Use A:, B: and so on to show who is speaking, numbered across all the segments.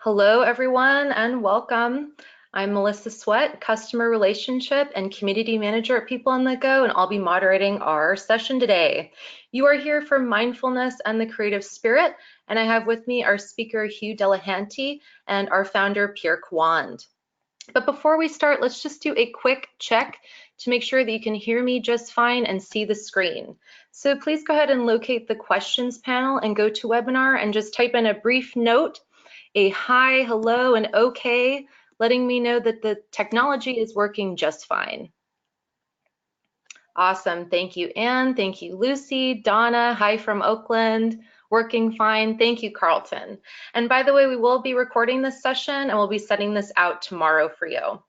A: Hello, everyone, and welcome. I'm Melissa Sweat, Customer Relationship and Community Manager at People on the Go, and I'll be moderating our session today. You are here for Mindfulness and the Creative Spirit, and I have with me our speaker, Hugh Delehanty, and our founder, Pierre Khawand. But before we start, let's just do a quick check to make sure that you can hear me just fine and see the screen. So please go ahead and locate the questions panel and go to webinar and just type in a brief note, a hi, hello, and okay, letting me know that the technology is working just fine. Awesome, thank you, Anne, thank you, Lucy, Donna, hi from Oakland, working fine, thank you, Carlton. And by the way, we will be recording this session and we'll be sending this out tomorrow for you.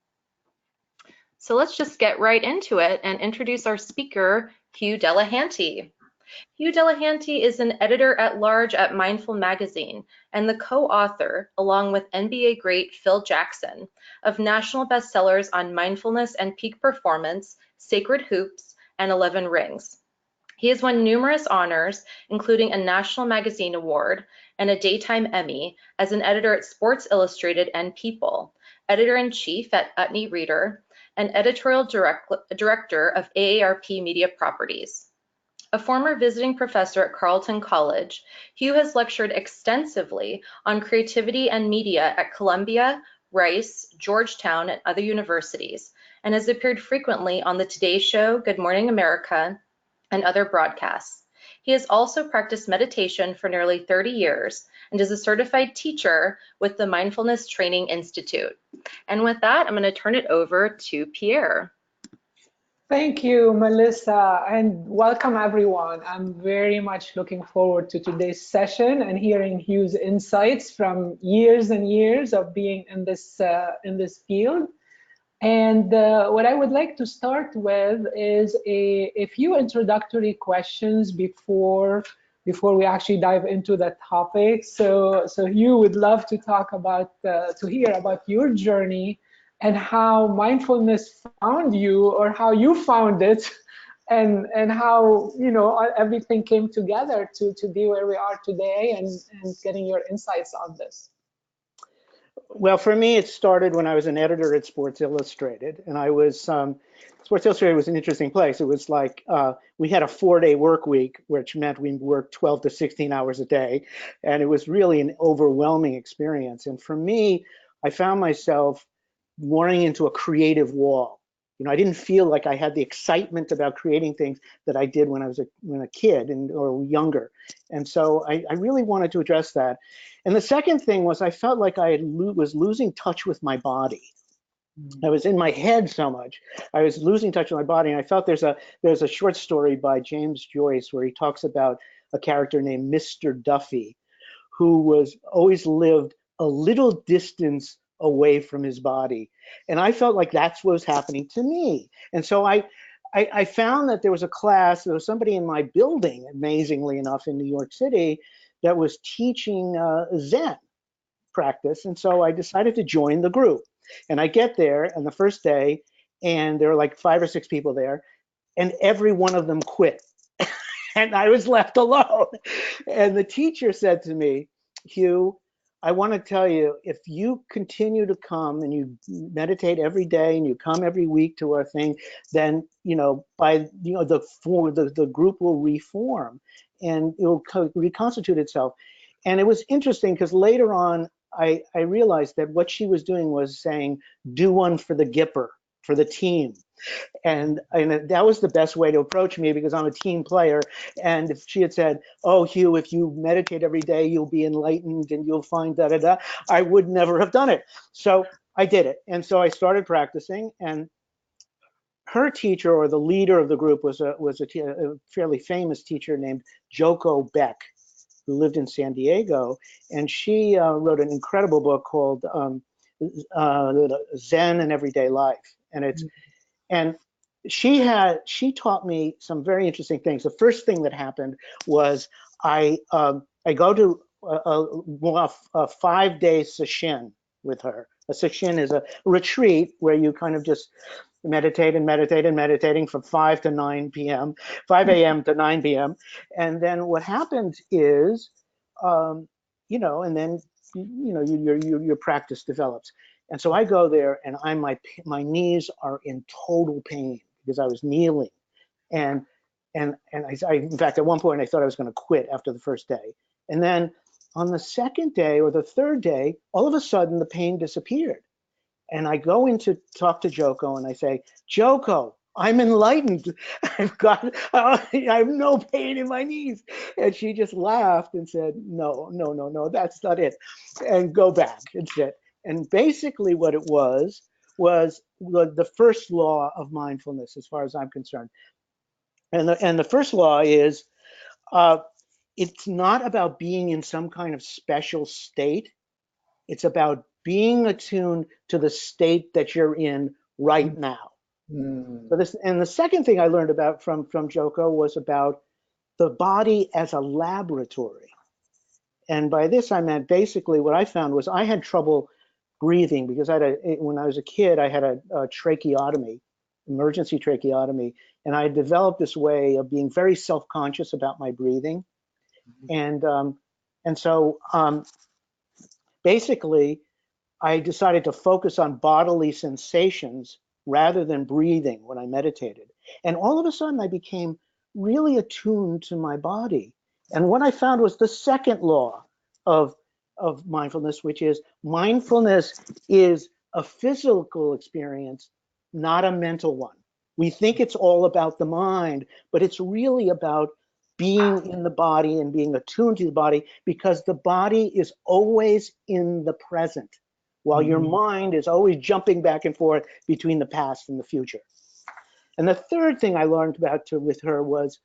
A: So let's just get right into it and introduce our speaker, Hugh Delehanty. Hugh Delehanty is an editor-at-large at Mindful magazine and the co-author, along with NBA great Phil Jackson, of national bestsellers on mindfulness and peak performance, Sacred Hoops, and 11 Rings. He has won numerous honors, including a National Magazine Award and a Daytime Emmy as an editor at Sports Illustrated and People, editor-in-chief at Utne Reader, and editorial director of AARP Media Properties. A former visiting professor at Carleton College, Hugh has lectured extensively on creativity and media at Columbia, Rice, Georgetown, and other universities, and has appeared frequently on The Today Show, Good Morning America, and other broadcasts. He has also practiced meditation for nearly 30 years and is a certified teacher with the Mindfulness Training Institute. And with that, I'm going to turn it over to Pierre.
B: Thank you, Melissa, and welcome everyone. I'm very much looking forward to today's session and hearing Hugh's insights from years and years of being in this field. And what I would like to start with is a few introductory questions before we actually dive into that topic. So Hugh would love to talk about, to hear about your journey and how mindfulness found you, or how you found it, and how everything came together to be where we are today, and getting your insights on this.
C: Well, for me, it started when I was an editor at Sports Illustrated, and I was Sports Illustrated was an interesting place. It was like we had a 4-day work week, which meant we worked 12 to 16 hours a day, and it was really an overwhelming experience. And for me, I found myself running into a creative wall. I didn't feel like I had the excitement about creating things that I did when I was a kid or younger. And so I really wanted to address that. And the second thing was I felt like I was losing touch with my body. I was in my head so much. I was losing touch with my body. And I felt there's a short story by James Joyce where he talks about a character named Mr. Duffy, who was always lived a little distance away from his body. And I felt like that's what was happening to me. And so I found that there was a class, there was somebody in my building, amazingly enough, in New York City, that was teaching Zen practice. And so I decided to join the group. And I get there, and the first day, and there were like 5 or 6 people there, and every one of them quit. And I was left alone. And the teacher said to me, Hugh, I want to tell you, if you continue to come and you meditate every day and you come every week to our thing, then the group will reform and it will reconstitute itself. And it was interesting because later on I realized that what she was doing was saying, do one for the Gipper, for the team. And that was the best way to approach me because I'm a team player. And if she had said, oh, Hugh, if you meditate every day, you'll be enlightened and you'll find da-da-da, I would never have done it. So I did it. And so I started practicing, and her teacher, or the leader of the group, was a fairly famous teacher named Joko Beck, who lived in San Diego. And she wrote an incredible book called Zen in Everyday Life. And it's And she taught me some very interesting things. The first thing that happened was I go to a 5-day sesshin with her. A sesshin is a retreat where you kind of just meditate and meditate and meditating from 5 to 9 p.m., 5 a.m. to 9 p.m. And then what happens is, and then your practice develops. And so I go there, and my knees are in total pain because I was kneeling, and I in fact at one point I thought I was going to quit after the first day, and then on the second day or the third day, all of a sudden the pain disappeared. And I go in to talk to Joko, and I say, Joko, I'm enlightened. I have no pain in my knees. And she just laughed and said, no, that's not it. And go back and sit. And basically what it was the first law of mindfulness, as far as I'm concerned. And the first law is, it's not about being in some kind of special state. It's about being attuned to the state that you're in right now. So the second thing I learned about from Joko was about the body as a laboratory. And by this I meant basically what I found was I had trouble breathing because when I was a kid, I had a tracheotomy, emergency tracheotomy, and I developed this way of being very self-conscious about my breathing. And so basically, I decided to focus on bodily sensations rather than breathing when I meditated. And all of a sudden, I became really attuned to my body. And what I found was the second law of mindfulness, which is mindfulness is a physical experience, not a mental one. We think it's all about the mind, but it's really about being in the body and being attuned to the body, because the body is always in the present, while your mind is always jumping back and forth between the past and the future. And the third thing I learned with her was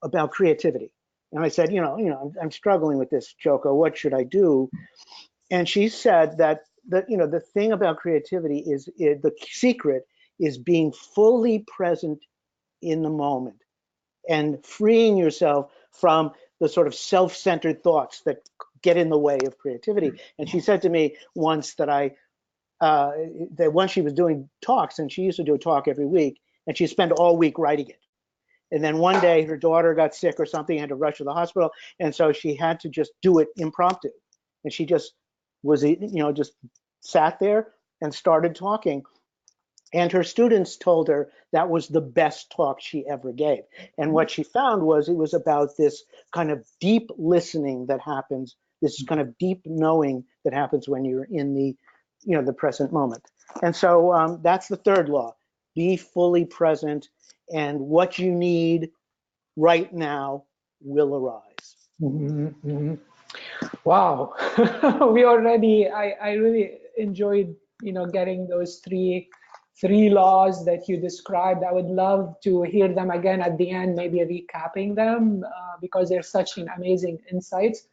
C: about creativity. And I said, I'm struggling with this, Joko. What should I do? And she said that the thing about creativity is the secret is being fully present in the moment and freeing yourself from the sort of self-centered thoughts that get in the way of creativity. And she said to me once that once she was doing talks, and she used to do a talk every week, and she'd spend all week writing it. And then one day her daughter got sick or something, had to rush to the hospital, and so she had to just do it impromptu. And she just just sat there and started talking. And her students told her that was the best talk she ever gave. And what she found was it was about this kind of deep listening that happens, this kind of deep knowing that happens when you're in the present moment. And so that's the third law: be fully present, and what you need right now will arise.
B: Wow. I really enjoyed, getting those three laws that you described. I would love to hear them again at the end, maybe recapping them, because they're such an amazing insights.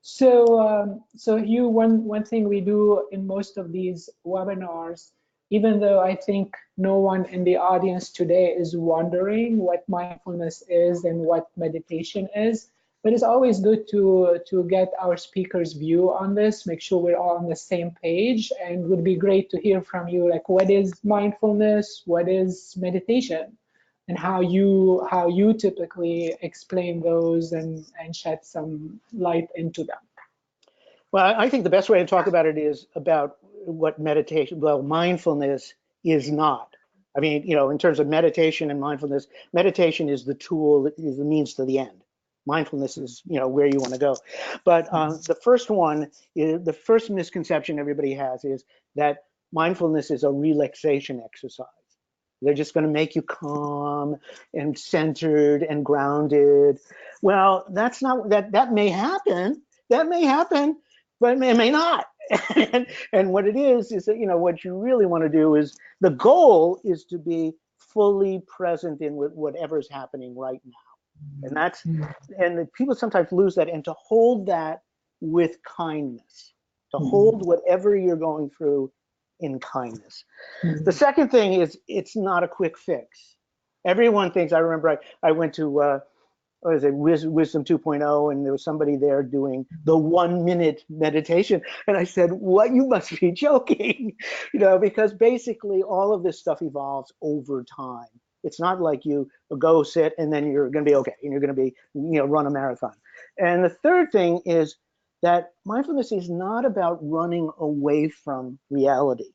B: So Hugh, one thing we do in most of these webinars, even though I think no one in the audience today is wondering what mindfulness is and what meditation is, but it's always good to get our speakers' view on this, make sure we're all on the same page, and would be great to hear from you, like, what is mindfulness, what is meditation, and how you typically explain those and shed some light into them.
C: Well, I think the best way to talk about it is about what mindfulness is not. I mean, in terms of meditation and mindfulness, meditation is the tool, is the means to the end. Mindfulness is, where you want to go. But the first misconception everybody has is that mindfulness is a relaxation exercise. They're just going to make you calm and centered and grounded. Well, that's not that may happen. That may happen, but it may not. and what it is that, what you really want to do is, the goal is to be fully present in whatever's happening right now. And people sometimes lose that, and to hold that with kindness, to hold whatever you're going through in kindness. The second thing is, it's not a quick fix. Everyone thinks, I remember I went to Wisdom 2.0, and there was somebody there doing the 1 minute meditation. And I said, what, you must be joking, because basically all of this stuff evolves over time. It's not like you go sit and then you're going to be okay and you're going to be, run a marathon. And the third thing is, that mindfulness is not about running away from reality.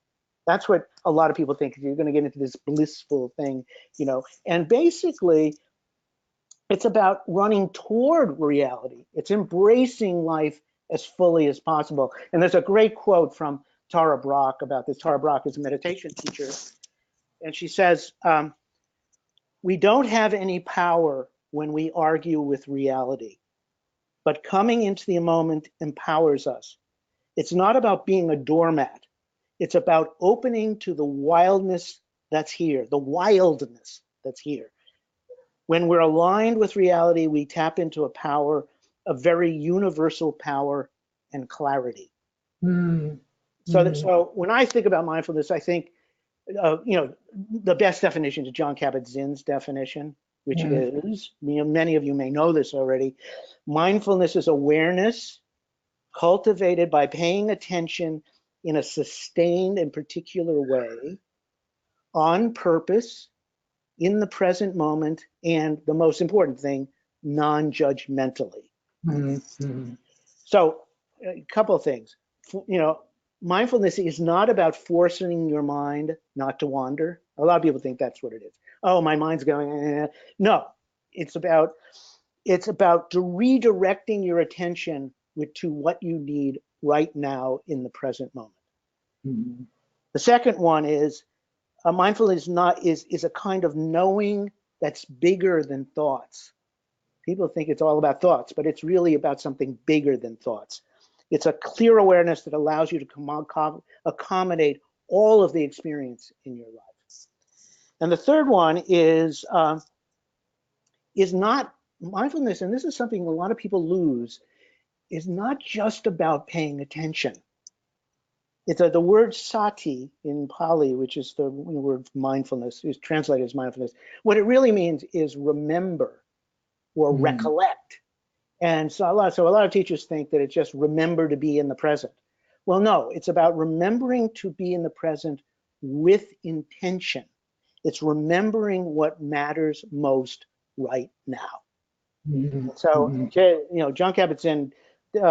C: That's what a lot of people think. You're going to get into this blissful thing, and basically it's about running toward reality. It's embracing life as fully as possible. And there's a great quote from Tara Brach about this. Tara Brach is a meditation teacher. And she says, we don't have any power when we argue with reality, but coming into the moment empowers us. It's not about being a doormat. It's about opening to the wildness that's here, the wildness that's here. When we're aligned with reality, we tap into a power, a very universal power and clarity.
B: Mm.
C: So when I think about mindfulness, I think, the best definition is John Kabat-Zinn's definition, which is, many of you may know this already, mindfulness is awareness cultivated by paying attention in a sustained and particular way, on purpose, in the present moment, and the most important thing, non-judgmentally.
B: Mm-hmm.
C: So a couple of things, mindfulness is not about forcing your mind not to wander. A lot of people think that's what it is. Oh, my mind's going, No, it's about redirecting your attention to what you need right now in the present moment.
B: Mm-hmm.
C: The second one is mindfulness is a kind of knowing that's bigger than thoughts. People think it's all about thoughts, but it's really about something bigger than thoughts. It's a clear awareness that allows you to accommodate all of the experience in your life. And the third one is not mindfulness, and this is something a lot of people lose, is not just about paying attention. It's the word sati in Pali, which is the word mindfulness, is translated as mindfulness. What it really means is remember or recollect. And so a lot of teachers think that it's just remember to be in the present. Well, no, it's about remembering to be in the present with intention. It's remembering what matters most right now.
B: Mm-hmm.
C: So, John Kabat-Zinn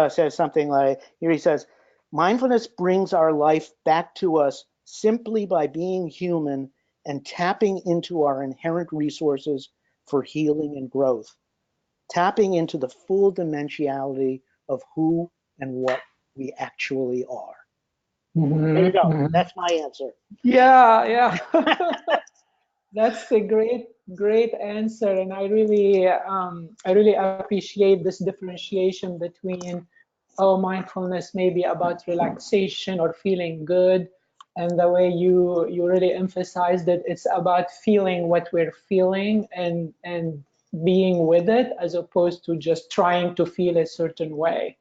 C: says something like, here he says, mindfulness brings our life back to us simply by being human and tapping into our inherent resources for healing and growth. Tapping into the full dimensionality of who and what we actually are.
B: Mm-hmm.
C: There you go.
B: Mm-hmm.
C: That's my answer.
B: Yeah. That's a great answer, and I really appreciate this differentiation between mindfulness may be about relaxation or feeling good, and the way you really emphasized that it's about feeling what we're feeling and being with it, as opposed to just trying to feel a certain way.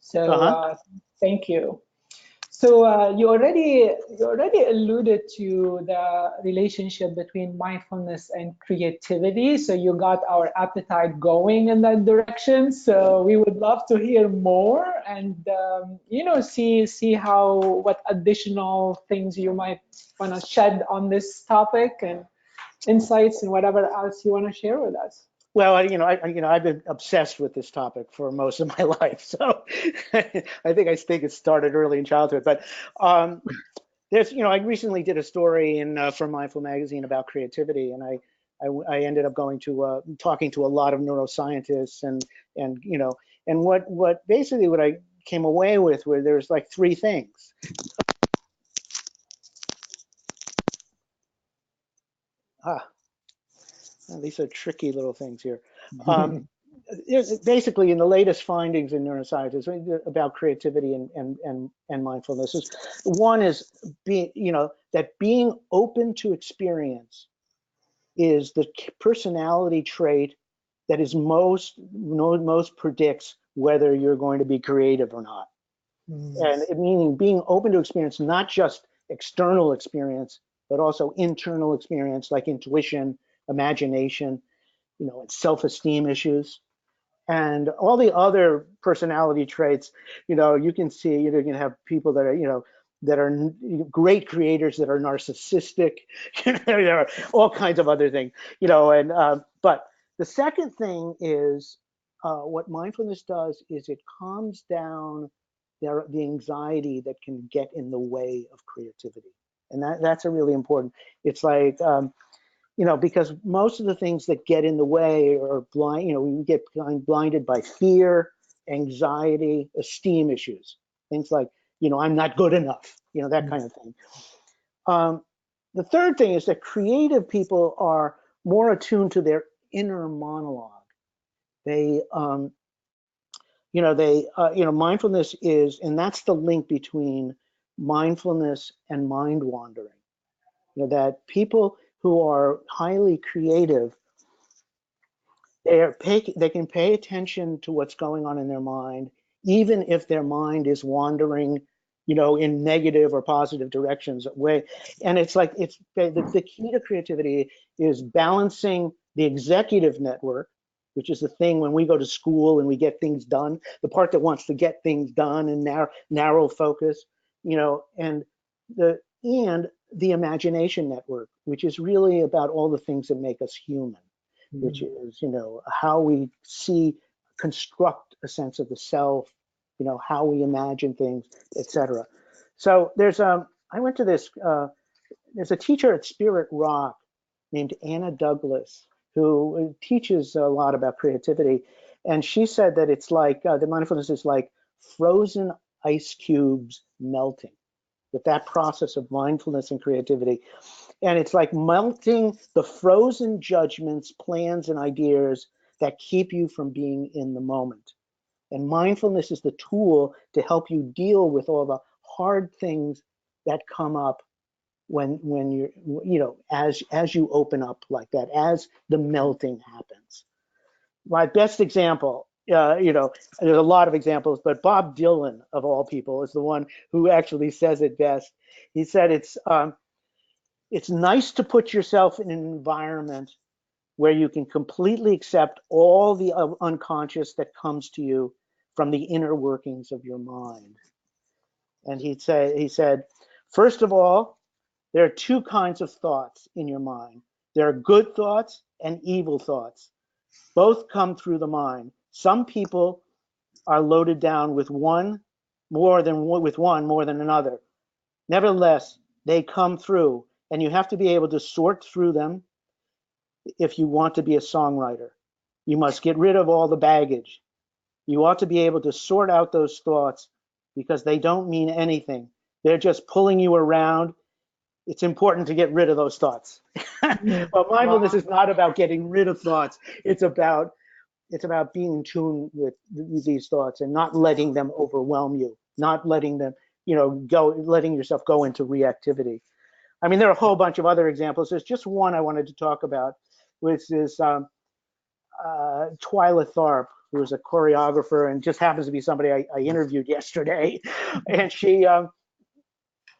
B: So thank you. So you already alluded to the relationship between mindfulness and creativity. So you got our appetite going in that direction. So we would love to hear more and see what additional things you might want to shed on this topic and insights and whatever else you want to share with us.
C: Well, I've been obsessed with this topic for most of my life, so I think it started early in childhood. But I recently did a story for Mindful Magazine about creativity, and I ended up going to talking to a lot of neuroscientists, and what I came away with were there's like three things. These are tricky little things here. Basically, in the latest findings in neuroscience about creativity and mindfulness, one is being open to experience is the personality trait that is most predicts whether you're going to be creative or not. And it meaning being open to experience, not just external experience, but also internal experience like intuition, imagination, and self-esteem issues. And all the other personality traits, you can see, you can have people that are, that are great creators that are narcissistic. There are all kinds of other things, but the second thing is what mindfulness does is it calms down the anxiety that can get in the way of creativity. And that's a really important, it's like, because most of the things that get in the way are blind, we get blinded by fear, anxiety, esteem issues, things like, I'm not good enough, that kind of thing. The third thing is that creative people are more attuned to their inner monologue. They, mindfulness is, and that's the link between mindfulness and mind wandering. That people who are highly creative, they can pay attention to what's going on in their mind, even if their mind is wandering, in negative or positive directions. And it's like, the key to creativity is balancing the executive network, which is the thing when we go to school and we get things done, the part that wants to get things done and narrow focus, and the imagination network, which is really about all the things that make us human, which is, how we construct a sense of the self, how we imagine things, etc. So I went to this, there's a teacher at Spirit Rock named Anna Douglas, who teaches a lot about creativity. And she said that it's like, the mindfulness is like frozen ice cubes melting, that process of mindfulness and creativity. And it's like melting the frozen judgments, plans, and ideas that keep you from being in the moment. And mindfulness is the tool to help you deal with all the hard things that come up when you're, as you open up like that, as the melting happens. My best example, there's a lot of examples, but Bob Dylan, of all people, is the one who actually says it best. He said it's nice to put yourself in an environment where you can completely accept all the unconscious that comes to you from the inner workings of your mind. And he said, first of all, there are two kinds of thoughts in your mind. There are good thoughts and evil thoughts. Both come through the mind. Some people are loaded down with one more than another. Nevertheless, they come through, and you have to be able to sort through them if you want to be a songwriter. You must get rid of all the baggage. You ought to be able to sort out those thoughts because they don't mean anything. They're just pulling you around. It's important to get rid of those thoughts. But mindfulness is not about getting rid of thoughts. It's about being in tune with these thoughts and not letting them overwhelm you, not letting them, letting yourself go into reactivity. I mean, there are a whole bunch of other examples. There's just one I wanted to talk about, which is Twyla Tharp, who is a choreographer and just happens to be somebody I interviewed yesterday. And she,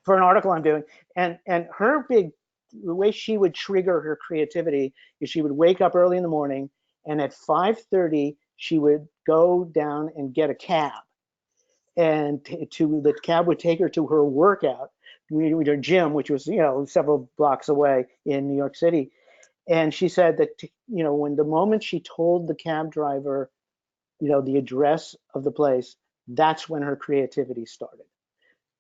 C: for an article I'm doing, and the way she would trigger her creativity is she would wake up early in the morning, and at 5:30 she would go down and get a cab, and the cab would take her to her workout, her gym, which was several blocks away in New York City. And she said that when the moment she told the cab driver the address of the place, that's when her creativity started.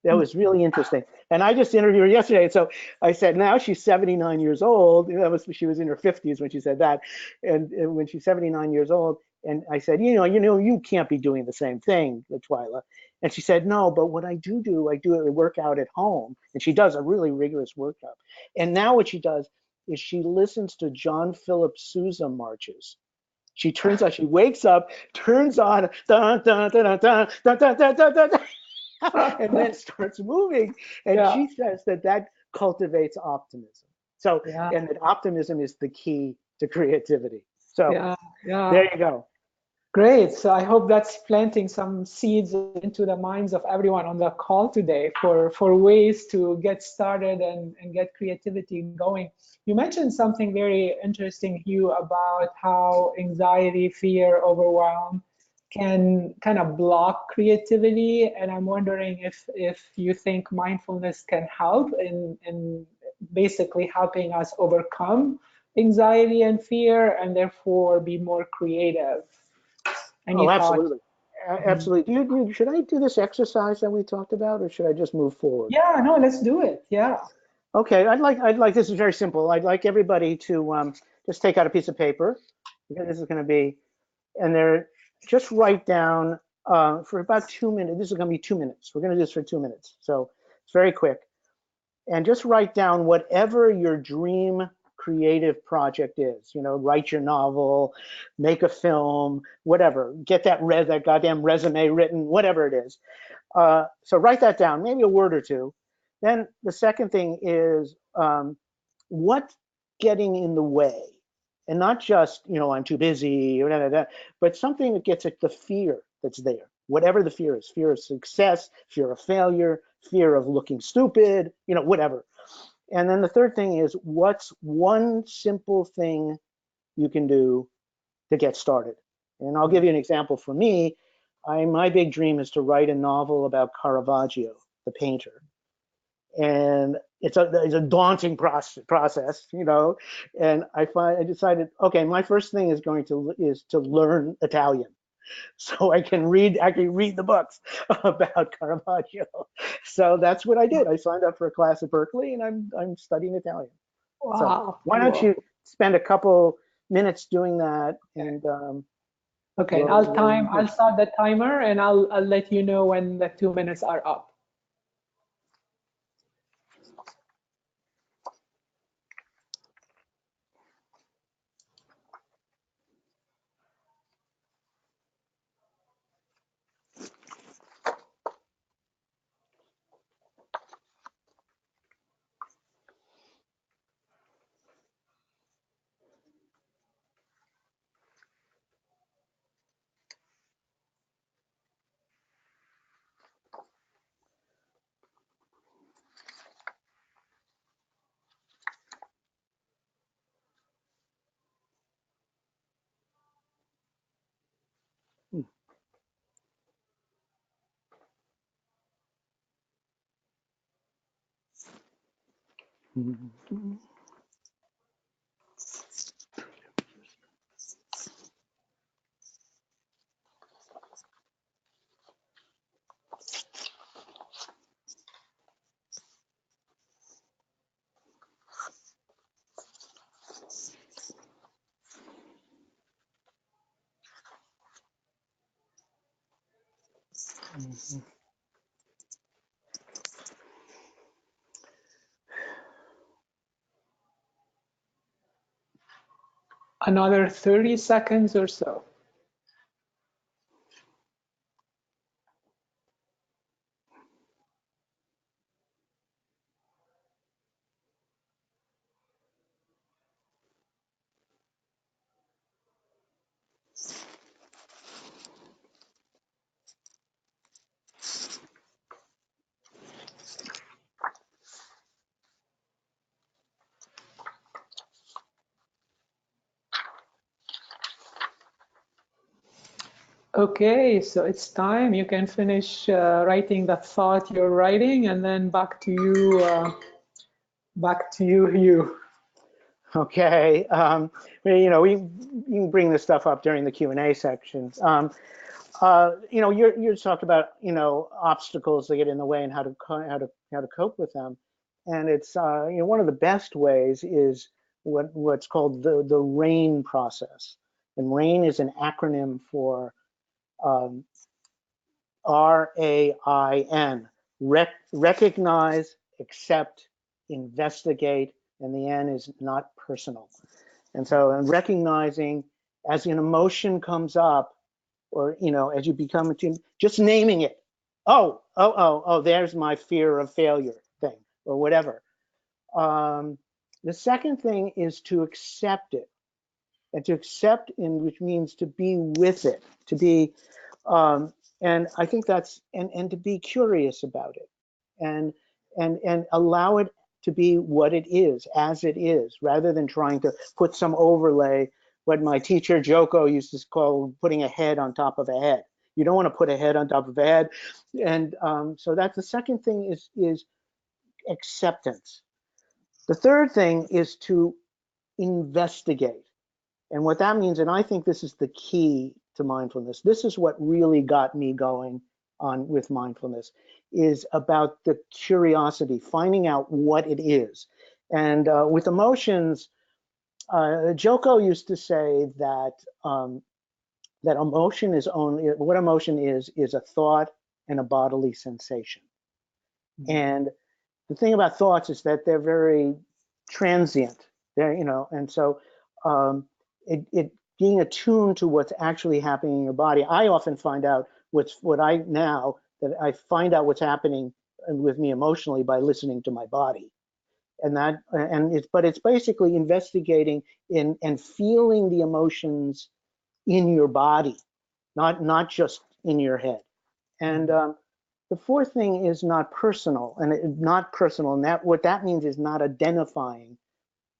C: That was really interesting. And I just interviewed her yesterday. So I said, now she's 79 years old. She was in her 50s when she said that. And when she's 79 years old, and I said, you can't be doing the same thing, Twyla. And she said, no, but what I do a workout at home. And she does a really rigorous workout. And now what she does is she listens to John Philip Sousa marches. She wakes up, turns on, dun, dun, dun, dun, dun, dun, dun, dun, dun, and then starts moving. And she says that cultivates optimism. So, and that optimism is the key to creativity. So there you go.
B: Great. So I hope that's planting some seeds into the minds of everyone on the call today for ways to get started and get creativity going. You mentioned something very interesting, Hugh, about how anxiety, fear, overwhelm can kind of block creativity. And I'm wondering if you think mindfulness can help in basically helping us overcome anxiety and fear and therefore be more creative. Any
C: Oh,
B: thoughts?
C: absolutely.
B: Mhm.
C: Absolutely. Should I do this exercise that we talked about, or should I just move forward?
B: Yeah, no, let's do it. Yeah.
C: Okay, this is very simple. I'd like everybody to just take out a piece of paper. Okay, this is going to be, and there, just write down for about 2 minutes. This is going to be 2 minutes. We're going to do this for 2 minutes. So it's very quick. And just write down whatever your dream creative project is. You know, write your novel, make a film, whatever. Get that goddamn resume written, whatever it is. So write that down, maybe a word or two. Then the second thing is what's getting in the way, and not just I'm too busy or that, but something that gets at the fear that's there. Whatever the fear is, fear of success, fear of failure, fear of looking stupid, whatever. And then the third thing is what's one simple thing you can do to get started. And I'll give you an example. For me, my big dream is to write a novel about Caravaggio, the painter. And it's a daunting process, And I decided, okay, my first thing is to learn Italian, so I can actually read the books about Caravaggio. So that's what I did. I signed up for a class at Berkeley, and I'm studying Italian. So
B: Wow.
C: why don't
B: Whoa.
C: you spend a couple minutes doing that, and
B: Okay, and
C: we'll
B: I'll start the timer and I'll let you know when the 2 minutes are up. Another 30 seconds or so. Okay, so it's time. You can finish writing the thought you're writing, and then back to you, Hugh.
C: Okay. You can bring this stuff up during the Q&A section. You're talked about obstacles that get in the way and how to cope with them, and it's one of the best ways is what's called the RAIN process, and RAIN is an acronym for um, RAIN: recognize, accept, investigate, and the N is not personal. And so, in recognizing as an emotion comes up, or as you become attuned, just naming it. Oh, there's my fear of failure thing, or whatever. The second thing is to accept it, and to accept, which means to be with it, to be, and I think that's, and to be curious about it, and allow it to be what it is, as it is, rather than trying to put some overlay, what my teacher Joko used to call putting a head on top of a head. You don't want to put a head on top of a head. And so that's the second thing is acceptance. The third thing is to investigate. And what that means, and I think this is the key to mindfulness. This is what really got me going on with mindfulness, is about the curiosity, finding out what it is. And with emotions, Joko used to say that that emotion is only, what emotion is a thought and a bodily sensation. And the thing about thoughts is that they're very transient. They're, you know, and so it being attuned to what's actually happening in your body. I often find out what I find out what's happening with me emotionally by listening to my body. But it's basically investigating and feeling the emotions in your body, not just in your head. And the fourth thing is not personal, and that what that means is not identifying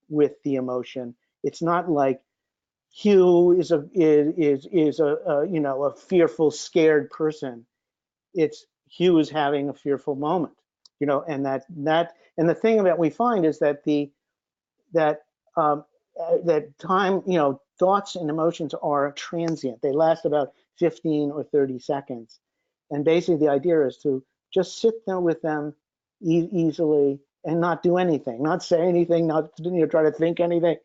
C: with the emotion. It's not like Hugh is a you know, a fearful, scared person. It's Hugh is having a fearful moment, you know, and and the thing that we find is that that time, you know, thoughts and emotions are transient. They last about 15 or 30 seconds. And basically the idea is to just sit there with them easily and not do anything, not say anything, not, you know, try to think anything,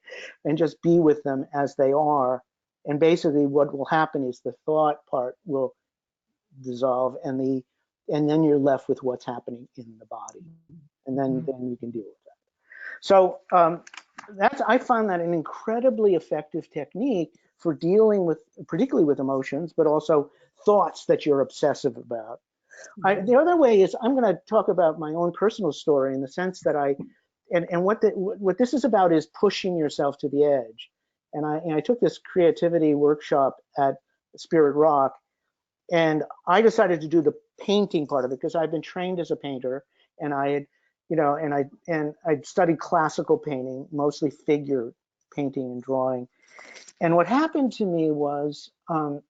C: and just be with them as they are. And basically what will happen is the thought part will dissolve, and then you're left with what's happening in the body. And then you can deal with that. So I found that an incredibly effective technique for dealing with, particularly with emotions, but also thoughts that you're obsessive about. The other way is I'm going to talk about my own personal story, in the sense that what this is about is pushing yourself to the edge. And I took this creativity workshop at Spirit Rock, and I decided to do the painting part of it because I've been trained as a painter, and I had, you know, and I'd studied classical painting, mostly figure painting and drawing. And what happened to me was I'm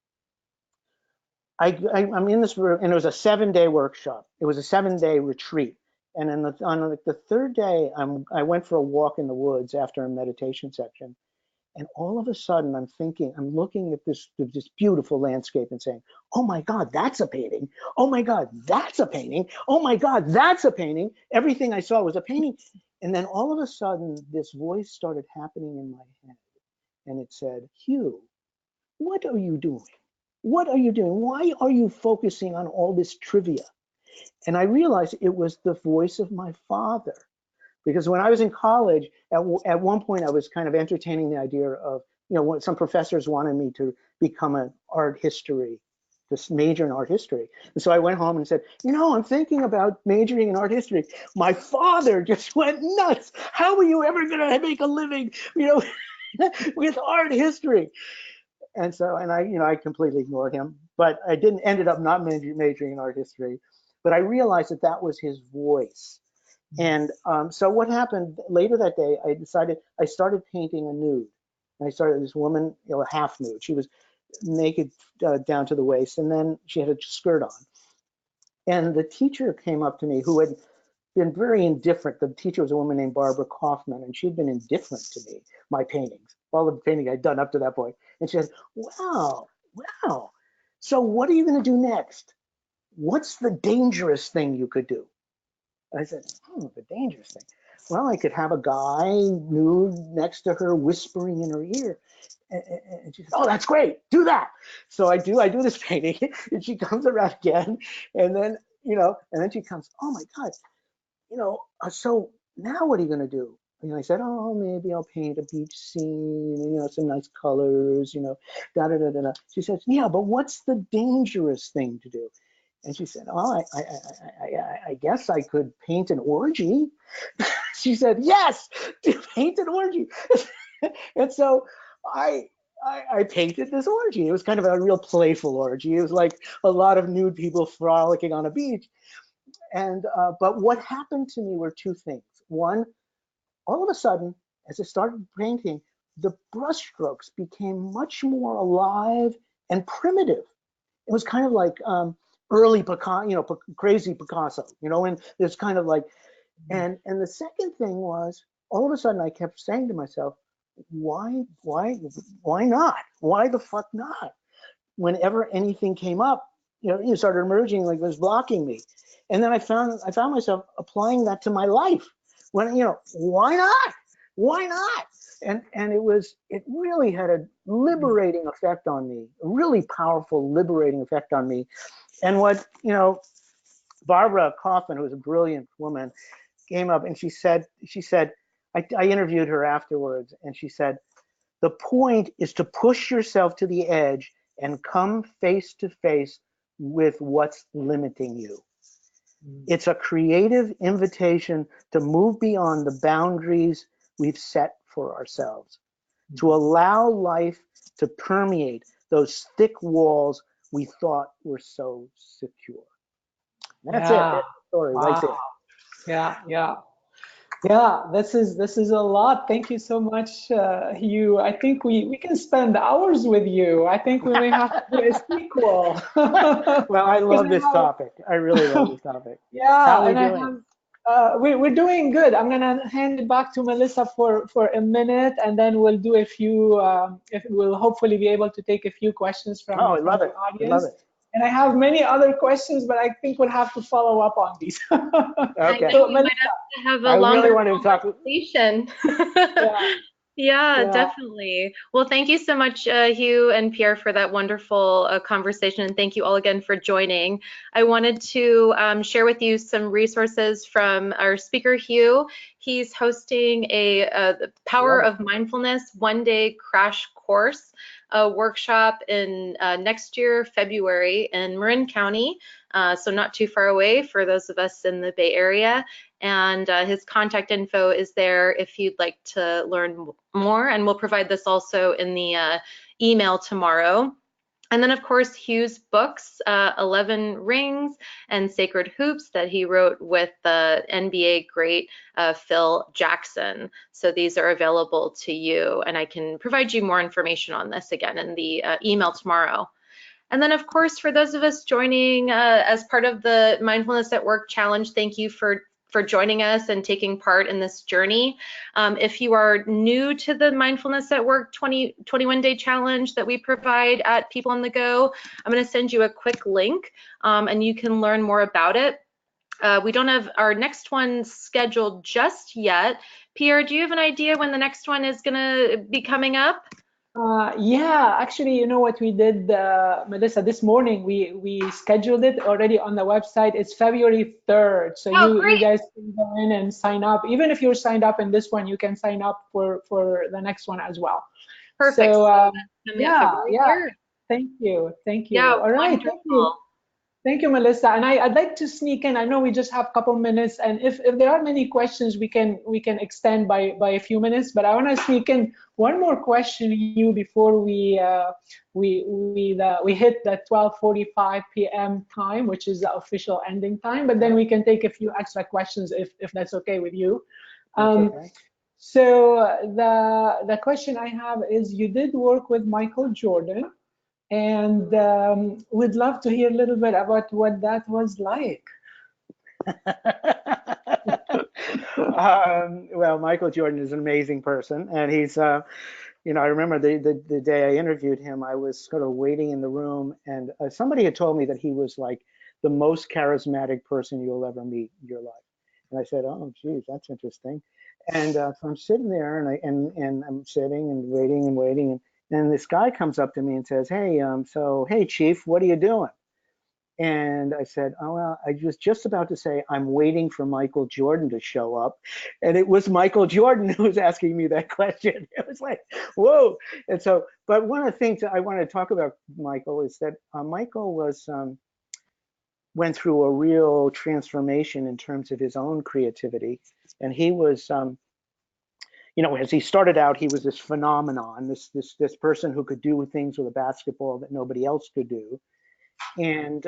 C: in this room, and it was a 7-day workshop. It was a 7-day retreat. And on the third day, I went for a walk in the woods after a meditation section. And all of a sudden, I'm looking at this beautiful landscape and saying, oh my God, that's a painting. Oh my God, that's a painting. Oh my God, that's a painting. Everything I saw was a painting. And then all of a sudden, this voice started happening in my head. And it said, Hugh, what are you doing? What are you doing? Why are you focusing on all this trivia? And I realized it was the voice of my father. Because when I was in college, at one point I was kind of entertaining the idea of, you know, some professors wanted me to become an art history, this major in art history. And so I went home and said, you know, I'm thinking about majoring in art history. My father just went nuts. How are you ever going to make a living, you know, with art history? And so, I completely ignored him, but I ended up not majoring in art history. But I realized that was his voice. And so what happened later that day, I started painting a nude. And I started this woman, you know, half nude. She was naked down to the waist, and then she had a skirt on. And the teacher came up to me, who had been very indifferent. The teacher was a woman named Barbara Kaufman, and she'd been indifferent to me, my paintings, all the painting I'd done up to that point. And she said, wow, so what are you going to do next? What's the dangerous thing you could do? I said, the dangerous thing. Well, I could have a guy nude next to her whispering in her ear. And she said, oh, that's great, do that. So I do this painting, and she comes around again, and then, you know, and then she comes, oh my God, you know, so now what are you gonna do? And I said, oh, maybe I'll paint a beach scene, and, you know, some nice colors, you know, da da da da da. She says, yeah, but what's the dangerous thing to do? And she said, oh, I guess I could paint an orgy. She said, yes, paint an orgy. And so I painted this orgy. It was kind of a real playful orgy. It was like a lot of nude people frolicking on a beach. And but what happened to me were two things. One, all of a sudden, as I started painting, the brushstrokes became much more alive and primitive. It was kind of like early Picasso, you know, crazy Picasso, you know, and it's kind of like, and the second thing was, all of a sudden I kept saying to myself, why not? Why the fuck not? whenever anything came up, it started emerging like it was blocking me. And then I found myself applying that to my life. When, why not? Why not? And it really had a liberating effect on me, a really powerful liberating effect on me. And what, Barbara Kaufman, who was a brilliant woman, came up and she said, I interviewed her afterwards, and she said, the point is to push yourself to the edge and come face to face with what's limiting you. It's a creative invitation to move beyond the boundaries we've set for ourselves, to allow life to permeate those thick walls we thought were so secure. That's it. That's the story right there.
B: Yeah, this is a lot. Thank you so much, Hugh. I think we can spend hours with you. I think we may have to do a sequel.
C: Well, I love this topic. I really love this topic.
B: Yeah,
C: how are we
B: and
C: doing?
B: We're doing good. I'm gonna hand it back to Melissa for a minute, and then we'll do a few. We'll hopefully be able to take a few questions from
C: I love
B: the
C: it.
B: audience.
C: I love it.
B: And I have many other questions, but I think we'll have to follow up on these.
C: Okay.
A: I know we might have to have a longer conversation. Yeah, definitely. Well, thank you so much, Hugh and Pierre, for that wonderful conversation. And thank you all again for joining. I wanted to share with you some resources from our speaker, Hugh. He's hosting the Power of Mindfulness one-day crash course, a workshop in next year, February, in Marin County. So not too far away for those of us in the Bay Area. And his contact info is there if you'd like to learn more, and we'll provide this also in the email tomorrow. And then, of course, Hugh's books, 11 Rings and Sacred Hoops, that he wrote with the NBA great Phil Jackson. So these are available to you, and I can provide you more information on this again in the email tomorrow. And then, of course, for those of us joining as part of the Mindfulness at Work Challenge, thank you for joining us and taking part in this journey. If you are new to the Mindfulness at Work 21-day challenge that we provide at People on the Go, I'm going to send you a quick link and you can learn more about it. We don't have our next one scheduled just yet. Pierre, do you have an idea when the next one is going to be coming up?
B: Yeah, actually, you know what we did, Melissa, this morning, we scheduled it already on the website. It's February 3rd. So you guys can go in and sign up. Even if you're signed up in this one, you can sign up for the next one as well.
A: Perfect.
B: So yeah. Thank you.
A: Yeah,
B: all right.
A: wonderful.
B: Thank you. Thank you, Melissa. And I'd like to sneak in. I know we just have a couple minutes, and if there are many questions, we can extend by a few minutes. But I want to sneak in one more question, you, before we hit the 12:45 p.m. time, which is the official ending time. But then we can take a few extra questions if that's okay with you.
C: Okay.
B: So the question I have is: you did work with Michael Jordan. And we'd love to hear a little bit about what that was like.
C: Well, Michael Jordan is an amazing person, and he's, I remember the day I interviewed him, I was sort of waiting in the room, and somebody had told me that he was like the most charismatic person you'll ever meet in your life. And I said, oh, geez, that's interesting. And so I'm sitting there, and I'm sitting and waiting. And this guy comes up to me and says, hey, hey, Chief, what are you doing? And I said, oh, well, I was just about to say, I'm waiting for Michael Jordan to show up. And it was Michael Jordan who was asking me that question. It was like, whoa. And so, but one of the things that I want to talk about Michael is that Michael went through a real transformation in terms of his own creativity. And he was, as he started out, he was this phenomenon, this person who could do things with a basketball that nobody else could do. And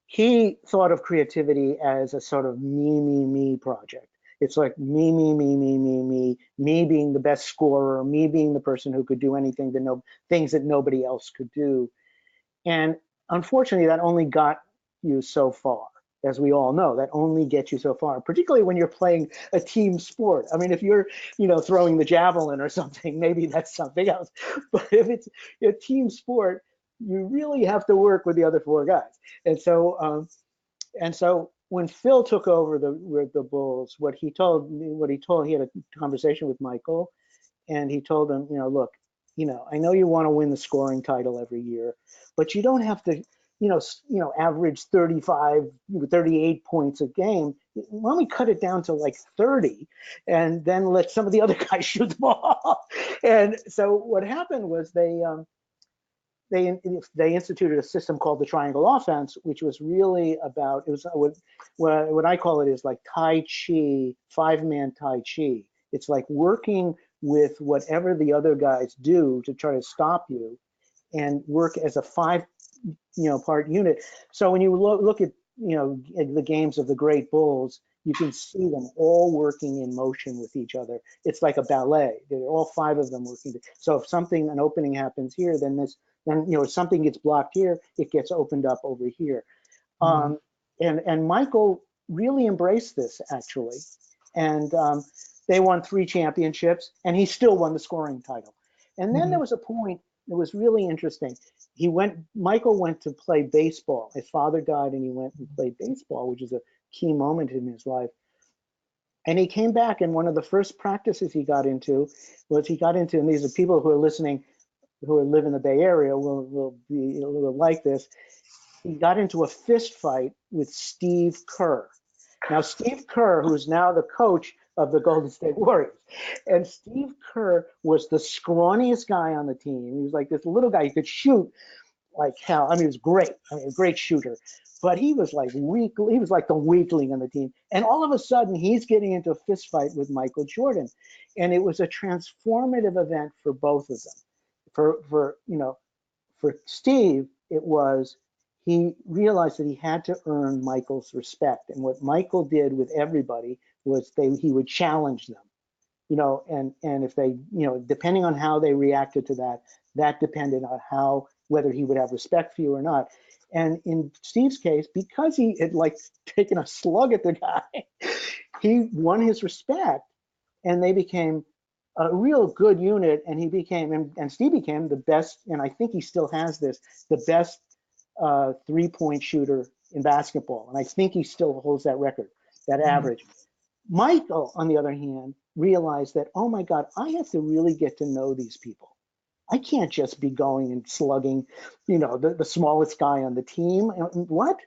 C: he thought of creativity as a sort of me project. It's like me being the best scorer, me being the person who could do anything, things that nobody else could do. And unfortunately, that only got you so far. As we all know, that only gets you so far, particularly when you're playing a team sport. I mean, if you're, throwing the javelin or something, maybe that's something else. But if it's a team sport, you really have to work with the other four guys. And so when Phil took over the Bulls, he had a conversation with Michael, and he told him, look, I know you want to win the scoring title every year, but you don't have to, average 35, 38 points a game. Why don't we cut it down to like 30, and then let some of the other guys shoot the ball? And so what happened was they instituted a system called the triangle offense, which was really about, it was what I call it is like Tai Chi, 5-man Tai Chi. It's like working with whatever the other guys do to try to stop you, and work as a part unit. So when you look at the games of the great Bulls, you can see them all working in motion with each other. It's like a ballet. They're all 5 of them working. So if an opening happens here, then if something gets blocked here, it gets opened up over here. And Michael really embraced this, actually. And they won 3 championships, and he still won the scoring title. And then there was a point that was really interesting. Michael went to play baseball. His father died, and he went and played baseball, which is a key moment in his life. And he came back, and one of the first practices he got into, and these are people who are listening, who live in the Bay Area will like this. He got into a fist fight with Steve Kerr. Now, Steve Kerr, who's now the coach of the Golden State Warriors, and Steve Kerr was the scrawniest guy on the team. He was like this little guy. He could shoot like hell. I mean, he was great. A great shooter. But he was like weak. He was like the weakling on the team. And all of a sudden, he's getting into a fist fight with Michael Jordan, and it was a transformative event for both of them. For Steve, he realized that he had to earn Michael's respect. And what Michael did with everybody was he would challenge them, and if they, depending on how they reacted to that depended on whether he would have respect for you or not. And in Steve's case, because he had like taken a slug at the guy, he won his respect, and they became a real good unit. And Steve became the best, and I think he still has the best 3-point shooter in basketball. And I think he still holds that record, that average. Michael, on the other hand, realized that, oh my God, I have to really get to know these people. I can't just be going and slugging, the smallest guy on the team. What?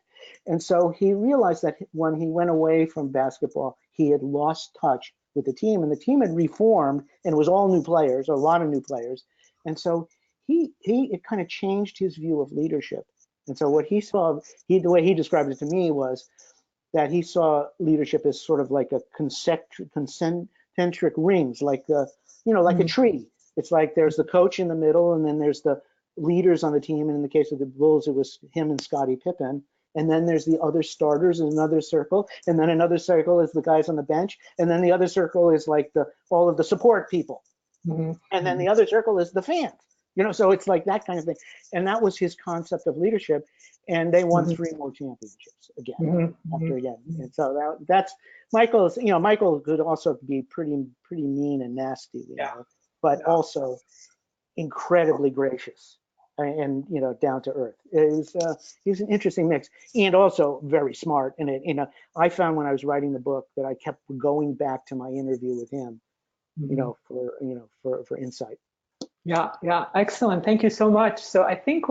C: And so he realized that when he went away from basketball, he had lost touch with the team, and the team had reformed, and it was all new players, or a lot of new players. And so it kind of changed his view of leadership. And so what he saw, the way he described it to me was that he saw leadership as sort of like a concentric rings, like a tree. It's like there's the coach in the middle, and then there's the leaders on the team. And in the case of the Bulls, it was him and Scottie Pippen. And then there's the other starters in another circle. And then another circle is the guys on the bench. And then the other circle is like all of the support people. And then the other circle is the fans. So it's like that kind of thing. And that was his concept of leadership. And they won 3 more championships again, after again. And so that's Michael's, Michael could also be pretty mean and nasty, but also incredibly gracious and down to earth. He was an interesting mix, and also very smart. And I found when I was writing the book that I kept going back to my interview with him, for insight.
B: Yeah, excellent. Thank you so much. So I think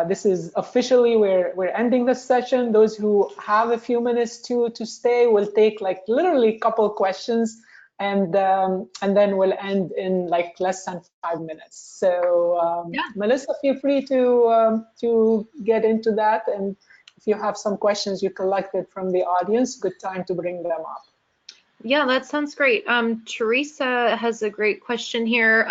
B: this is officially we're ending this session. Those who have a few minutes to stay will take like literally a couple of questions, and then we'll end in like less than 5 minutes. So Melissa, feel free to get into that, and if you have some questions you collected from the audience, good time to bring them up.
A: Yeah, that sounds great. Teresa has a great question here.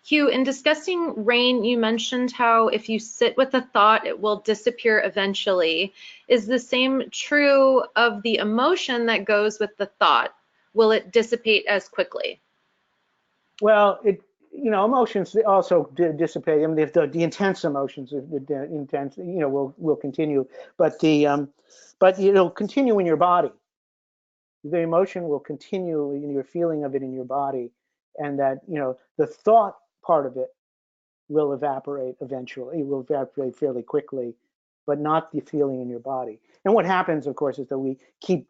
A: Hugh, in discussing rain, you mentioned how if you sit with a thought, it will disappear eventually. Is the same true of the emotion that goes with the thought? Will it dissipate as quickly?
C: Well, emotions also dissipate. I mean, if the intense emotions, will continue, but it'll continue in your body. The emotion will continue in your feeling of it in your body, and that the thought part of it will evaporate eventually. It will evaporate fairly quickly, but not the feeling in your body. And what happens, of course, is that we keep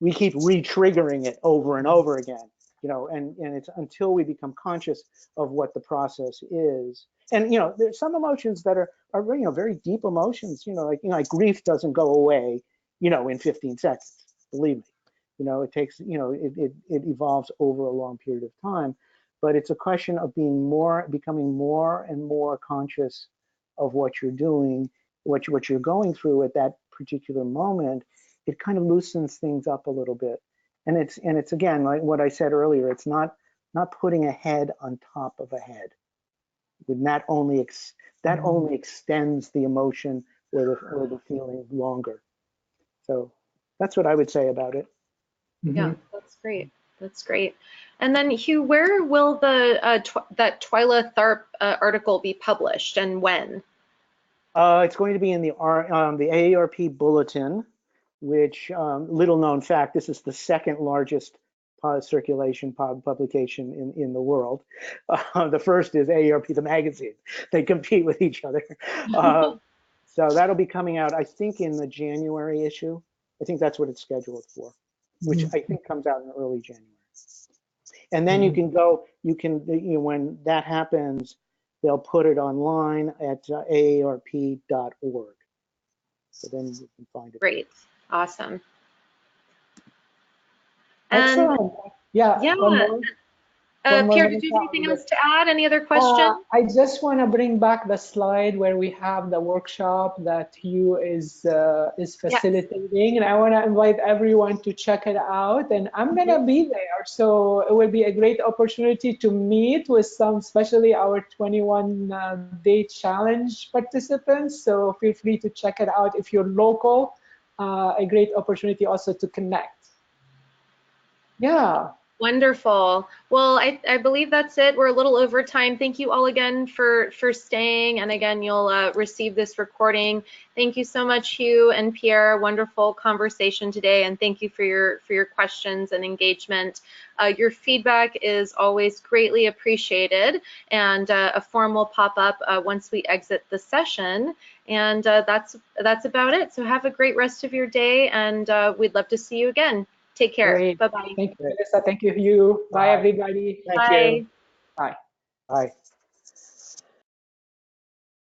C: re-triggering it over and over again, and it's until we become conscious of what the process is. And there's some emotions that are very deep emotions, like grief doesn't go away, in 15 seconds, believe me. It takes, it evolves over a long period of time, but it's a question of becoming more and more conscious of what you're doing, what you're going through at that particular moment. It kind of loosens things up a little bit. And it's again, like what I said earlier, it's not putting a head on top of a head. And that only extends the emotion or the feeling longer. So that's what I would say about it.
A: Yeah, that's great. That's great. And then Hugh, where will that Twyla Tharp article be published and when?
C: It's going to be in the AARP Bulletin, which, little known fact, this is the second largest circulation publication in the world. The first is AARP, the magazine. They compete with each other. So that'll be coming out, I think, in the January issue. I think that's what it's scheduled for, which I think comes out in early January. And then you can go, when that happens, they'll put it online at aarp.org. So then you can find it.
A: Great. Awesome.
B: Excellent. Yeah.
A: Pierre, did you have anything else to add? Any other questions?
B: I just want to bring back the slide where we have the workshop that Hugh is facilitating, and I want to invite everyone to check it out. And I'm going to be there, so it will be a great opportunity to meet with some, especially our 21-day challenge participants. So feel free to check it out if you're local. A great opportunity also to connect. Yeah.
A: Wonderful. Well, I believe that's it. We're a little over time. Thank you all again for staying. And again, you'll receive this recording. Thank you so much, Hugh and Pierre. Wonderful conversation today. And thank you for your questions and engagement. Your feedback is always greatly appreciated. And a form will pop up once we exit the session. And that's about it. So have a great rest of your day. And we'd love to see you again. Take care.
B: Great.
A: Bye-bye.
B: Thank you, Melissa. Thank you, Hugh. Bye, everybody.
C: Thank you.
B: Bye.
C: Bye.